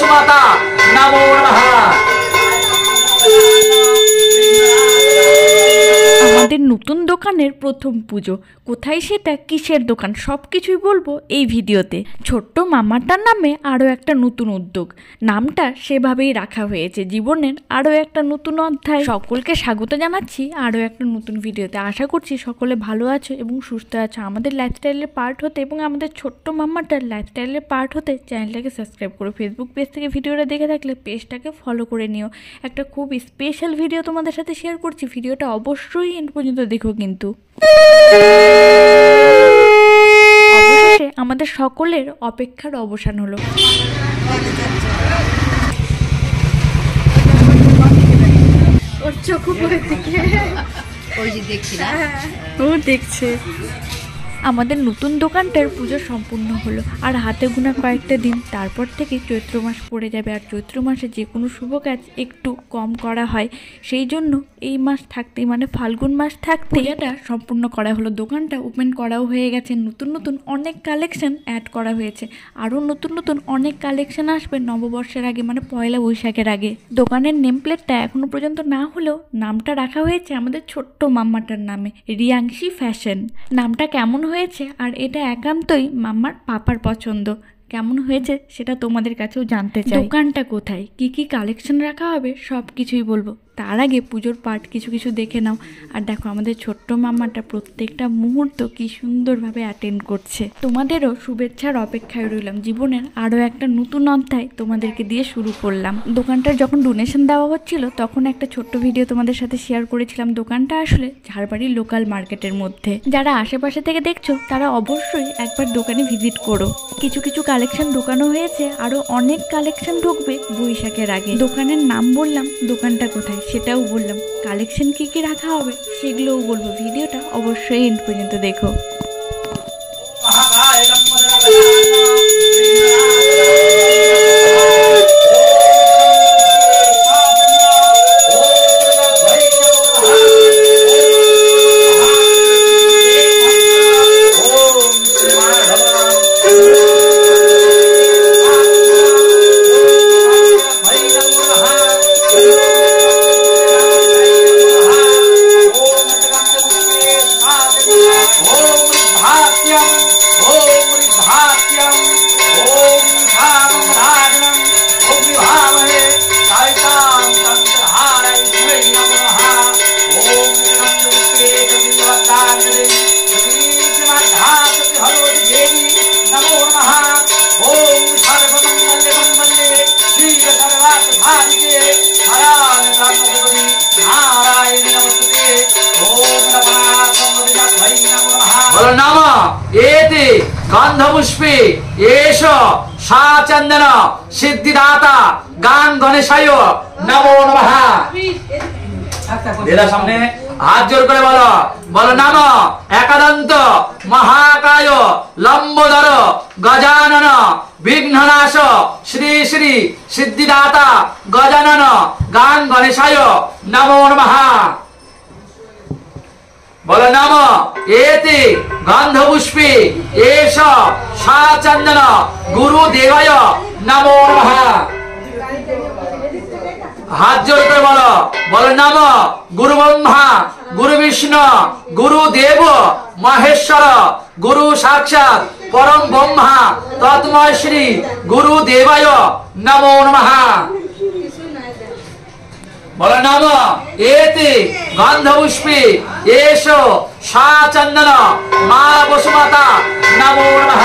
বসুমাতা নমো নমঃ। আমাদের নতুন দোকানের প্রথম পুজো, কোথায় সেটা, কিসের দোকান, সব কিছুই বলবো এই ভিডিওতে। ছোট্ট মামাটার নামে আরও একটা নতুন উদ্যোগ, নামটা সেভাবেই রাখা হয়েছে, জীবনের আরও একটা নতুন অধ্যায়। সকলকে স্বাগত জানাচ্ছি আরও একটা নতুন ভিডিওতে। আশা করছি সকলে ভালো আছো এবং সুস্থ আছো। আমাদের লাইফস্টাইলের পার্ট হতে এবং আমাদের ছোট্ট মামাটার লাইফস্টাইলের পার্ট হতে চ্যানেলটাকে সাবস্ক্রাইব করো। ফেসবুক পেজ থেকে ভিডিওটা দেখে থাকলে পেজটাকে ফলো করে নিও। একটা খুব স্পেশাল ভিডিও তোমাদের সাথে শেয়ার করছি, ভিডিওটা অবশ্যই এন্ড পর্যন্ত দেখো। কিন্তু অবশেষে আমাদের সকলের অপেক্ষার অবসান হলো। ওর চোখ উপরের দিকে, ওই যে দেখছি না, ও দেখছে। আমাদের নতুন দোকানটার পুজো সম্পূর্ণ হলো, আর হাতে গোনা কয়েকটা দিন, তারপর থেকে চৈত্র মাস পড়ে যাবে। আর চৈত্র মাসে যে কোনো শুভ কাজ একটু কম করা হয়, সেই জন্য এই মাস থাকতেই, মানে ফাল্গুন মাস থাকতেই এটা সম্পূর্ণ করা হলো। দোকানটা ওপেন করাও হয়ে গেছে, নতুন নতুন অনেক কালেকশন অ্যাড করা হয়েছে, আরও নতুন নতুন অনেক কালেকশন আসবে নববর্ষের আগে, মানে পয়লা বৈশাখের আগে। দোকানের নেম প্লেটটা এখনো পর্যন্ত না হলেও নামটা রাখা হয়েছে আমাদের ছোট্ট মাম্মাটার নামে, রিয়াংশী ফ্যাশন। নামটা কেমন হয়েছে, আর এটা একান্তই মাম্মার পাপার পছন্দ, কেমন হয়েছে সেটা তোমাদের কাছেও জানতে চাই। দোকানটা কোথায়, কি কি কালেকশন রাখা হবে, সব কিছুই বলবো। তার আগে পুজোর পার্ট কিছু কিছু দেখে নাও। আর দেখো আমাদের ছোট্ট মাম্মাটা প্রত্যেকটা মুহূর্ত কি সুন্দরভাবে অ্যাটেন্ড করছে। তোমাদেরও শুভেচ্ছার অপেক্ষায় রইলাম। জীবনের আরও একটা নতুন অধ্যায় তোমাদেরকে দিয়ে শুরু করলাম। দোকানটার যখন ডোনেশন দেওয়া হচ্ছিল তখন একটা ছোট্ট ভিডিও তোমাদের সাথে শেয়ার করেছিলাম। দোকানটা আসলে ঝাড়বাড়ির লোকাল মার্কেটের মধ্যে। যারা আশেপাশে থেকে দেখছো তারা অবশ্যই একবার দোকানে ভিজিট করো। কিছু কিছু কালেকশন ঢোকানো হয়েছে, আরও অনেক কালেকশন ঢুকবে বৈশাখের আগে। দোকানের নাম বললাম, দোকানটা কোথায় সেটাও বললাম, কালেকশন কি কি রাখা হবে সেগুলোও বলবো। ভিডিওটা অবশ্যই এন্ড পর্যন্ত দেখো। नम एति गंधपुष्पे एष सा चंदन सिद्धिदाता गान गणेशाय नमो नमः। दिदा सामने हाथ जोर करे बोलो, बोलो नम एकदंत महाकाय लंबोदर गजानन विघ्ननाश श्री श्री सिद्धिदाता गजानन गान गणेशाय नमो नमः। बोलो नम एति गंधपुष्पे एष सा चंदन गुरुदेवाय नमो नमः। हाथ जोड़ कर बोलो, बोलो नम गुरु ब्रह्मा गुरु विष्णु गुरुदेव महेश्वर गुरु साक्षात परम ब्रह्मा तस्मै श्री गुरुदेवाय नमो नमः। बोलो नम एति गंधपुष्पे एष सा चंदन मा बसुमाता नमो नमः।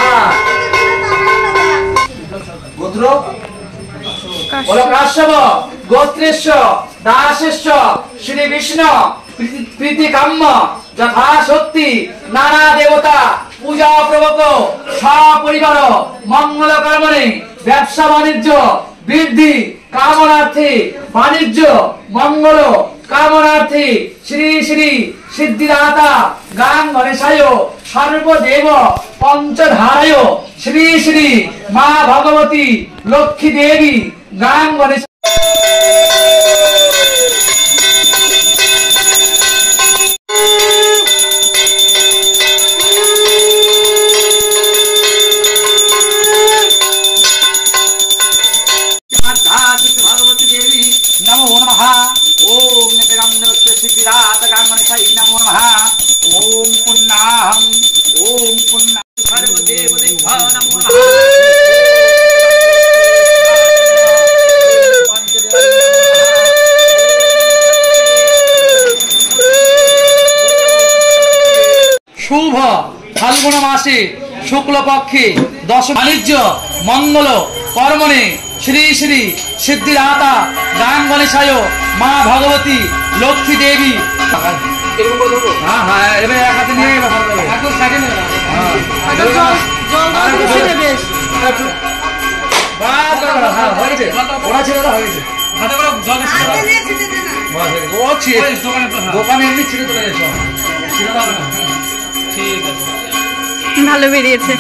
गोत्र बोलो काश्यप गोत्रेश्व दासेश्व श्री विष्णु प्रीतिकाम्य यथा शक्ति नाना देवता पूजा प्रवक सपरिवार मंगल कर्मणे व्यवसा वाणिज्य বৃদ্ধি কামনার্থে বাণিজ্য মঙ্গল কামনার্থে শ্রী শ্রী সিদ্ধিদাতা গান গণেশায় সর্বদেব পঞ্চধারায় শ্রী শ্রী মা ভগবতী লক্ষ্মী দেবী গান গণেশ ফাল্গুন মাসে শুক্লপক্ষে দশ বাণিজ্য মঙ্গল কর্মণে শ্রী শ্রী সিদ্ধিদাতা গাঙ্গনেশায় মা ভগবতী লক্ষ্মী দেবী। হ্যাঁ হ্যাঁ, এবার এক হাতে নিয়ে দোকানে এমনি ছিঁড়ে চলে গেছে। ভালো বেরিয়েছে।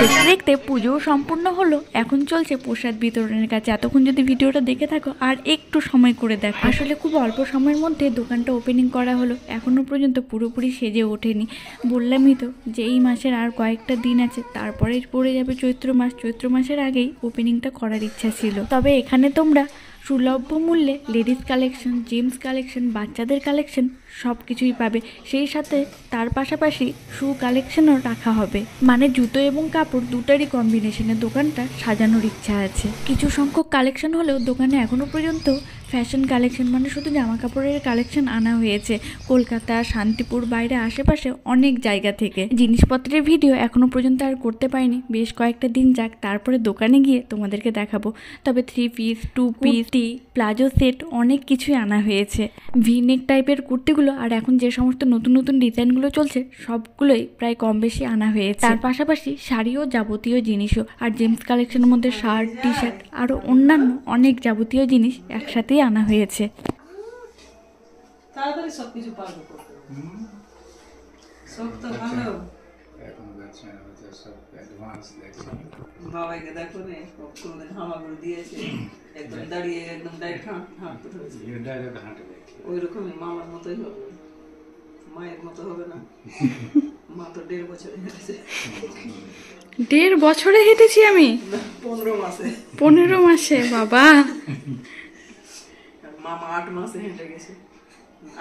দেখতে দেখতে পুজোও সম্পূর্ণ হলো। এখন চলছে প্রসাদ বিতরণের কাছে। এতক্ষণ যদি ভিডিওটা দেখে থাকো আর একটু সময় করে দেখো। আসলে খুব অল্প সময়ের মধ্যে দোকানটা ওপেনিং করা হলো। এখনো পর্যন্ত পুরোপুরি সেজে ওঠেনি। বললামই তো যে এই মাসের আর কয়েকটা দিন আছে, তারপরে পড়ে যাবে চৈত্র মাস। চৈত্র মাসের আগেই ওপেনিংটা করার ইচ্ছা ছিল। তবে এখানে তোমরা সুলভ্য মূল্যে লেডিস কালেকশন, জেন্টস কালেকশন, বাচ্চাদের কালেকশন সব কিছুই পাবে। সেই সাথে তার পাশাপাশি শু কালেকশনও রাখা হবে। মানে জুতো এবং কাপড় দুটারই কম্বিনেশনে দোকানটা সাজানোর ইচ্ছা আছে। কিছু সংখ্যক কালেকশন হলেও দোকানে এখনও পর্যন্ত ফ্যাশন কালেকশন, মানে শুধু জামা কাপড়ের কালেকশন আনা হয়েছে কলকাতা, শান্তিপুর, বাইরে আশেপাশে অনেক জায়গা থেকে। জিনিসপত্রের ভিডিও এখনও পর্যন্ত আর করতে পারিনি। বেশ কয়েকটা দিন যাক, তারপরে দোকানে গিয়ে তোমাদেরকে দেখাবো। তবে 3 পিস, 2 পিস, প্লাজো সেট অনেক কিছুই আনা হয়েছে। ভি নেক টাইপের কুর্তিগুলো আর এখন যে সমস্ত নতুন নতুন ডিজাইনগুলো চলছে সবগুলোই প্রায় কম বেশি আনা হয়েছে। তার পাশাপাশি শাড়িও, যাবতীয় জিনিসও, আর জেন্টস কালেকশনের মধ্যে শার্ট, টি শার্ট আরও অন্যান্য অনেক যাবতীয় জিনিস একসাথেই আনা হয়েছে। তাড়াতাড়ি সবকিছু পারবো করতে। সব তো ভালো। বাবাইকে দেখো রে, কোনদিন হামাগুড়ি দিয়েছে, একদম দাঁড়িয়ে একদম ডাইরেক্ট হাঁটতে হয়েছে। ওই রকমই মামার মতোই হবে, মায়ের মতো হবে না। মা তো 1.5 বছরে হেঁটেছে। 1.5 বছরে হেঁটেছি আমি? 15 মাসে। 15 মাসে? বাবা। মামা 8 মাসে হেঁটে গেছে।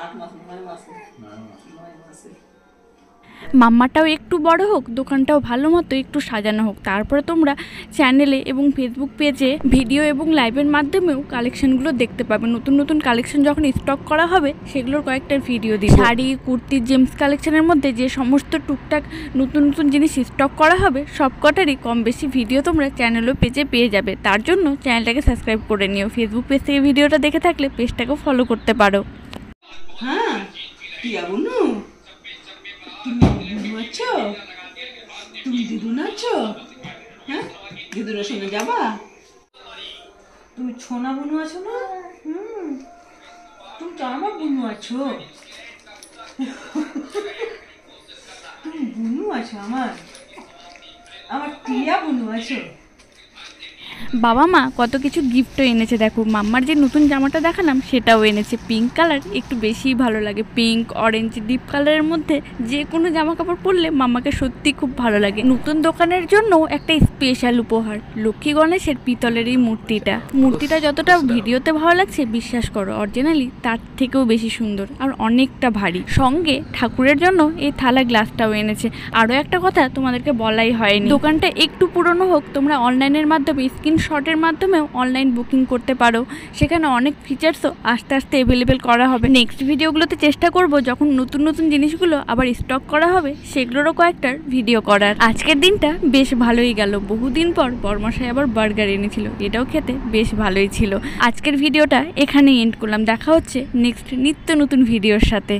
8 মাস 9 মাসে। 9 মাসে। মাম্মাটাও একটু বড় হোক, দোকানটাও ভালো মতো একটু সাজানো হোক, তারপরে তোমরা চ্যানেলে এবং ফেসবুক পেজে ভিডিও এবং লাইভের মাধ্যমেও কালেকশনগুলো দেখতে পাবে। নতুন নতুন কালেকশন যখন স্টক করা হবে সেগুলোর কয়েকটা ভিডিও দিই। শাড়ি, কুর্তি, জেন্টস কালেকশনের মধ্যে যে সমস্ত টুকটাক নতুন নতুন জিনিস স্টক করা হবে সব কটারই কম বেশি ভিডিও তোমরা চ্যানেল ও পেজে পেয়ে যাবে। তার জন্য চ্যানেলটাকে সাবস্ক্রাইব করে নিও। ফেসবুক পেজ থেকে ভিডিওটা দেখে থাকলে পেজটাকেও ফলো করতে পারো। হ্যাঁ, টিয়া বুনু, তুমি বুনু আছো? তুমি দিদুন আছো? হ্যাঁ, দিদুনের সঙ্গে যাবা? তুমি ছোনা বুনু আছো না? তুমি তো আমার বুনু আছো। তুমি বুনু আছো আমার টিয়া বুনু আছো। বাবা মা কত কিছু গিফটও এনেছে। দেখো, মাম্মার যে নতুন জামাটা দেখালাম সেটাও এনেছে। পিঙ্ক কালার একটু বেশিই ভালো লাগে। পিঙ্ক, অরেঞ্জ, ডিপ কালারের মধ্যে যে কোনো জামা কাপড় পরলে মাম্মাকে সত্যি খুব ভালো লাগে। নতুন দোকানের জন্য একটা স্পেশাল উপহার, লক্ষ্মী গণেশের পিতলের এই মূর্তিটা যতটা ভিডিওতে ভালো লাগছে, বিশ্বাস করো অরিজিনালি তার থেকেও বেশি সুন্দর আর অনেকটা ভারী। সঙ্গে ঠাকুরের জন্য এই থালা গ্লাসটাও এনেছে। আরও একটা কথা তোমাদেরকে বলাই হয়নি, দোকানটা একটু পুরনো হোক, তোমরা অনলাইনের মাধ্যমে স্ক্রিনশটের মাধ্যমেও অনলাইন বুকিং করতে পারো। সেখানে অনেক ফিচার্সও আস্তে আস্তে অ্যাভেলেবেল করা হবে। নেক্সট ভিডিওগুলোতে চেষ্টা করব যখন নতুন নতুন জিনিসগুলো আবার স্টক করা হবে সেগুলোরও কয়েকটার ভিডিও করার। আজকের দিনটা বেশ ভালোই গেল। বহুদিন পর বর্মশাই আবার বার্গার এনেছিল, এটাও খেতে বেশ ভালোই ছিল। আজকের ভিডিওটা এখানেই এন্ড করলাম। দেখা হচ্ছে নেক্সট নিত্য নতুন ভিডিওর সাথে।